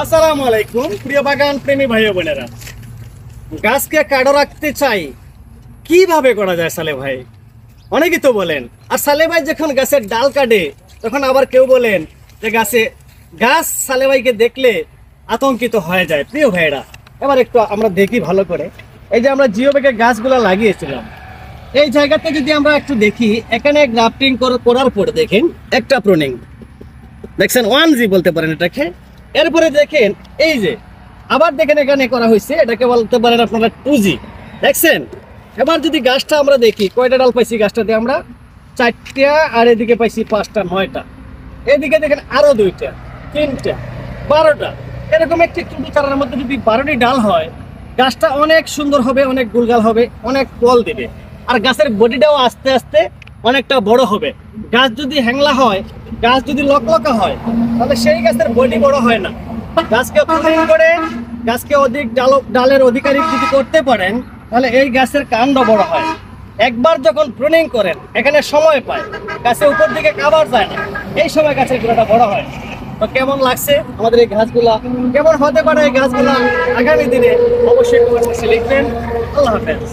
আসসালামু আলাইকুম প্রিয় বাগান প্রেমী ভাই বোনেরা, গাছকে কাটো রাখতে চাই কিভাবে করা যায় সালে ভাই? অনেকেই তো বলেন। আর সালে ভাই যখন গাছের ডাল কাটে তখন আবার কেউ বলেন যে গাছ সালে ভাইকে দেখলে আতঙ্কিত হয়ে যায়। প্রিয় ভাইরা, এবার একটু আমরা দেখি ভালো করে। এই যে আমরা জিও ব্যাগে গাছগুলো লাগিয়েছিলাম, এই জায়গাতে যদি আমরা একটু দেখি, এখানে গ্রাফটিং করার পরে দেখেন একটা প্রুনিং দেখছেন, 1G বলতে পারেন এটাকে। এরপরে দেখেন এই যে আবার দেখেন এখানে করা হয়েছে, এটাকে বলতে পারেন আপনারা 2G দেখছেন। এবার যদি গাছটা আমরা দেখি, কয়টা ডাল পাইছি গাছটাতে আমরা? 4টা, আর এদিকে পাইছি 5টা, 9টা। এদিকে দেখেন আরো 2টা, 3টা, 12টা। এরকম একটি টুটু চারার মধ্যে যদি 12টি ডাল হয়, গাছটা অনেক সুন্দর হবে, অনেক গুলগাল হবে, অনেক ফল দেবে। আর গাছের বডিটাও আস্তে আস্তে অনেকটা বড় হবে। গাছ যদি হ্যাংলা হয়, গাছ যদি লকলকা হয়, তাহলে সেই গাছের বডি বড় হয় না। গাছকে প্রুনিং করে গাছকে ডালের অধিকারী যদি করতে পারেন, তাহলে এই গাছের কাণ্ড বড় হয়। একবার যখন প্রুনিং করেন, এখানে সময় পায়, গাছের উপর দিকে কাবার যায় না, এই সময় গাছের গোড়াটা বড় হয়। তো কেমন লাগছে আমাদের এই গাছগুলা? কেমন হতে পারে এই গাছগুলা আগামী দিনে? অবশ্যই কমেন্ট বক্সে লিখবেন। আল্লাহ হাফেজ।